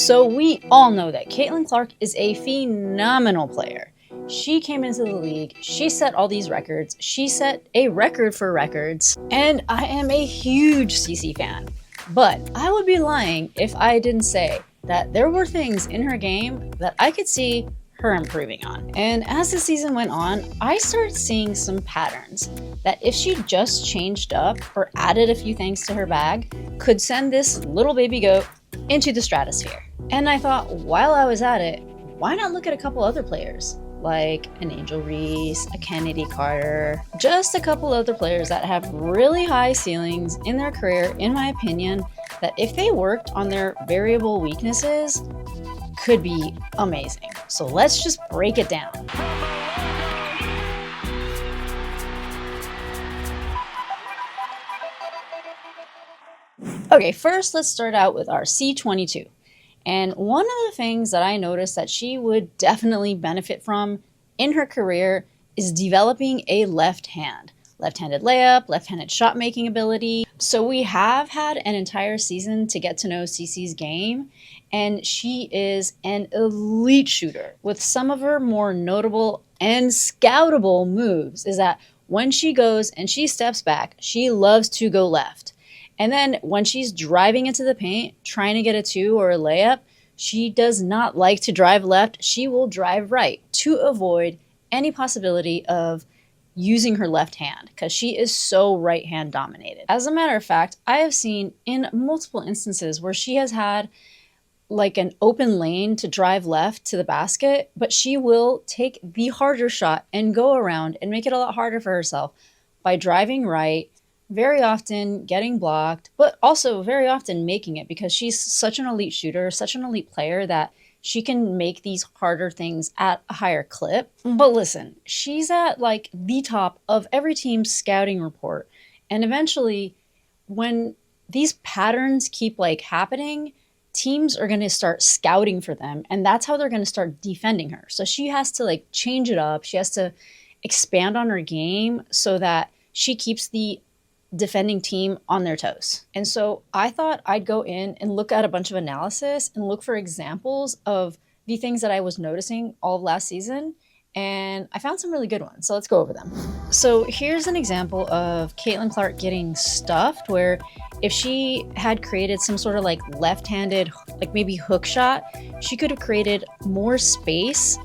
So we all know that Caitlin Clark is a phenomenal player. She came into the league, she set all these records, she set a record for records, and I am a huge CC fan. But I would be lying if I didn't say that there were things in her game that I could see her improving on. And as the season went on, I started seeing some patterns that if she just changed up or added a few things to her bag, could send this little baby goat into the stratosphere. And I thought, while I was at it, why not look at a couple other players? Like an Angel Reese, a Kennedy Carter, just a couple other players that have really high ceilings in their career, in my opinion, that if they worked on their variable weaknesses, could be amazing. So let's just break it down. Okay, first let's start out with our C22. And one of the things that I noticed that she would definitely benefit from in her career is developing a left hand. Left-handed layup, left-handed shot making ability. So we have had an entire season to get to know CC's game, and she is an elite shooter. With some of her more notable and scoutable moves is that when she goes and she steps back, she loves to go left. And then when she's driving into the paint, trying to get a two or a layup, she does not like to drive left. She will drive right to avoid any possibility of using her left hand because she is so right hand dominated. As a matter of fact, I have seen in multiple instances where she has had like an open lane to drive left to the basket, but she will take the harder shot and go around and make it a lot harder for herself by driving right, very often getting blocked, but also very often making it because she's such an elite shooter, such an elite player that she can make these harder things at a higher clip. But listen, she's at like the top of every team's scouting report. And eventually, when these patterns keep like happening, teams are going to start scouting for them. And that's how they're going to start defending her. So she has to like change it up. She has to expand on her game so that she keeps the defending team on their toes. And so I thought I'd go in and look at a bunch of analysis and look for examples of the things that I was noticing all of last season. And I found some really good ones. So let's go over them. So here's an example of Caitlin Clark getting stuffed where if she had created some sort of like left-handed, like maybe hook shot, she could have created more space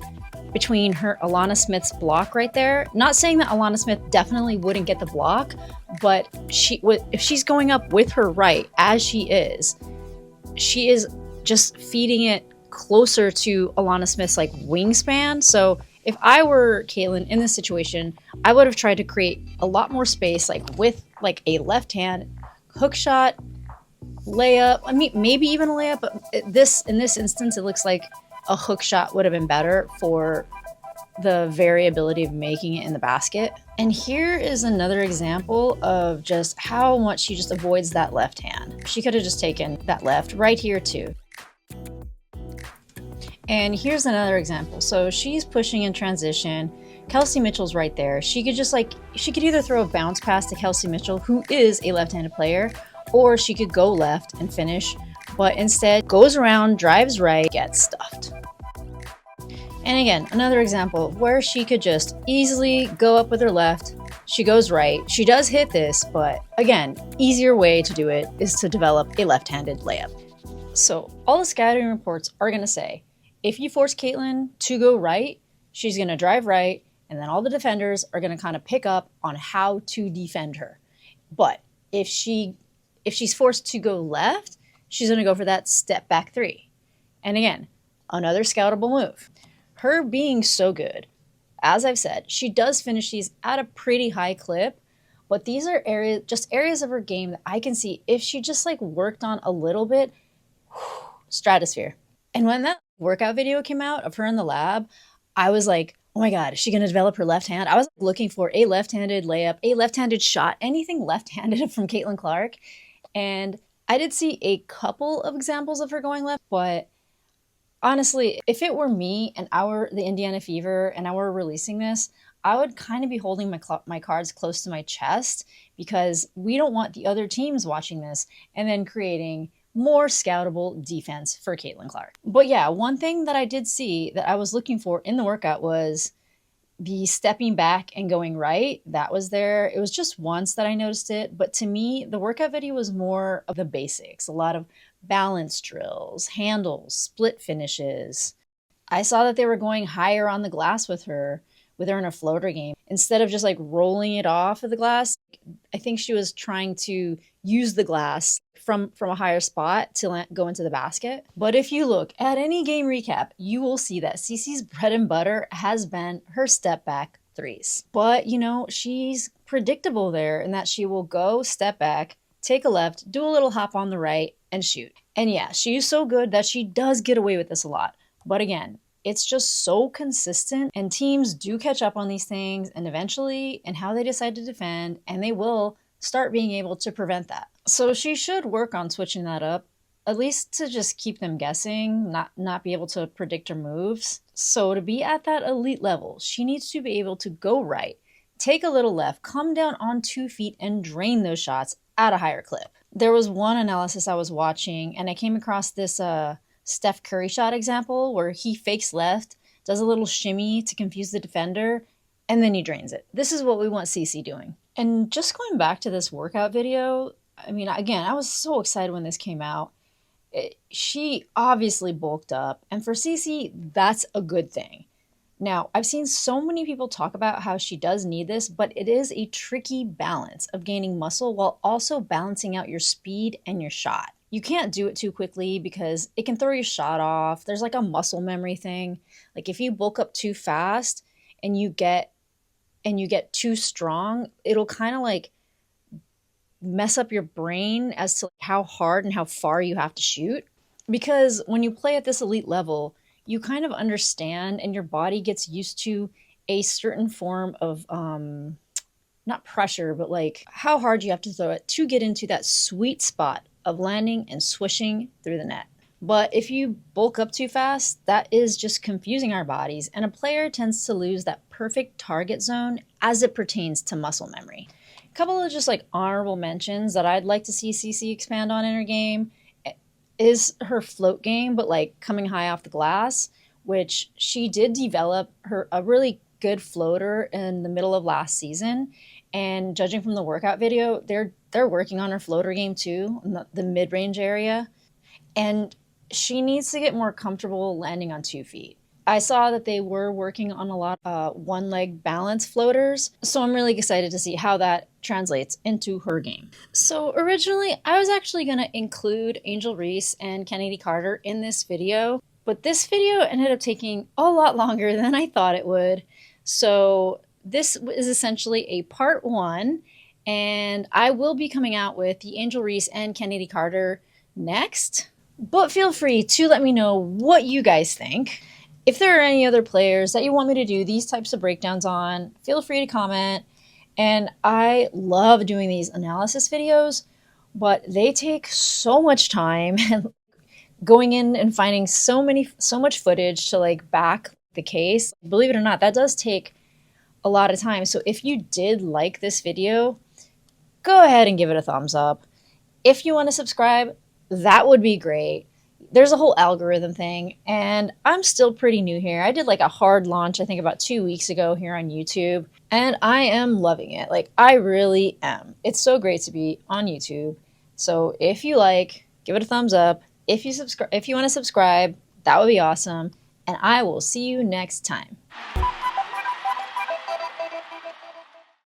between her Alana Smith's block right there. Not saying that Alana Smith definitely wouldn't get the block, but if she's going up with her right, as she is just feeding it closer to Alana Smith's like wingspan. So if I were Caitlin in this situation, I would have tried to create a lot more space, like with like a left hand hook shot, layup. I mean, maybe even a layup, but in this instance, it looks like a hook shot would have been better for the variability of making it in the basket. And here is another example of just how much she just avoids that left hand. She could have just taken that left right here too. And here's another example. So she's pushing in transition. Kelsey Mitchell's right there. She could either throw a bounce pass to Kelsey Mitchell, who is a left-handed player, or she could go left and finish, but instead goes around, drives right, gets stuffed. And again, another example of where she could just easily go up with her left. She goes right. She does hit this, but again, easier way to do it is to develop a left-handed layup. So all the scouting reports are going to say, if you force Caitlin to go right, she's going to drive right, and then all the defenders are going to kind of pick up on how to defend her. But if she's forced to go left, she's going to go for that step back three. And again, another scoutable move. Her being so good, as I've said, she does finish these at a pretty high clip, but these are areas of her game that I can see if she just like worked on a little bit, stratosphere. And when that workout video came out of her in the lab, I was like, oh my God, is she going to develop her left hand? I was looking for a left-handed layup, a left-handed shot, anything left-handed from Caitlin Clark. And I did see a couple of examples of her going left, but honestly, if it were me and the Indiana Fever and I were releasing this, I would kind of be holding my cards close to my chest because we don't want the other teams watching this and then creating more scoutable defense for Caitlin Clark. But yeah, one thing that I did see that I was looking for in the workout was the stepping back and going right. That was there. It was just once that I noticed it. But to me, the workout video was more of the basics, a lot of balance drills, handles, split finishes. I saw that they were going higher on the glass with her in a floater game. Instead of just like rolling it off of the glass, I think she was trying to use the glass from a higher spot to go into the basket. But if you look at any game recap, you will see that Cece's bread and butter has been her step back threes. But you know, she's predictable there in that she will go step back, take a left, do a little hop on the right, and shoot. And yeah, she's so good that she does get away with this a lot. But again, it's just so consistent, and teams do catch up on these things, and eventually, and how they decide to defend, and they will start being able to prevent that. So she should work on switching that up, at least to just keep them guessing, not be able to predict her moves. So to be at that elite level, she needs to be able to go right, take a little left, come down on 2 feet, and drain those shots at a higher clip. There was one analysis I was watching, and I came across this Steph Curry shot example where he fakes left, does a little shimmy to confuse the defender, and then he drains it. This is what we want Cece doing. And just going back to this workout video, I mean, again, I was so excited when this came out. She obviously bulked up, and for Cece, that's a good thing. Now, I've seen so many people talk about how she does need this, but it is a tricky balance of gaining muscle while also balancing out your speed and your shot. You can't do it too quickly because it can throw your shot off. There's like a muscle memory thing. Like if you bulk up too fast and you get too strong, it'll kind of like mess up your brain as to how hard and how far you have to shoot. Because when you play at this elite level, you kind of understand and your body gets used to a certain form of not pressure, but like how hard you have to throw it to get into that sweet spot of landing and swishing through the net. But if you bulk up too fast, that is just confusing our bodies, and a player tends to lose that perfect target zone as it pertains to muscle memory. A couple of just like honorable mentions that I'd like to see Cece expand on in her game is her float game, but like coming high off the glass, which she did develop a really good floater in the middle of last season. And judging from the workout video, they're working on her floater game too, in the mid-range area. And she needs to get more comfortable landing on 2 feet. I saw that they were working on a lot of one-leg balance floaters, so I'm really excited to see how that translates into her game. So originally, I was actually going to include Angel Reese and Kennedy Carter in this video, but this video ended up taking a lot longer than I thought it would. So this is essentially a part 1, and I will be coming out with the Angel Reese and Kennedy Carter next. But feel free to let me know what you guys think. If there are any other players that you want me to do these types of breakdowns on, feel free to comment. And I love doing these analysis videos, but they take so much time and going in and finding so much footage to like back the case. Believe it or not, that does take a lot of time. So if you did like this video, go ahead and give it a thumbs up. If you want to subscribe, that would be great. There's a whole algorithm thing, and I'm still pretty new here. I did like a hard launch, I think about 2 weeks ago here on YouTube, and I am loving it. Like, I really am. It's so great to be on YouTube. So if you like, give it a thumbs up. If you want to subscribe, that would be awesome. And I will see you next time.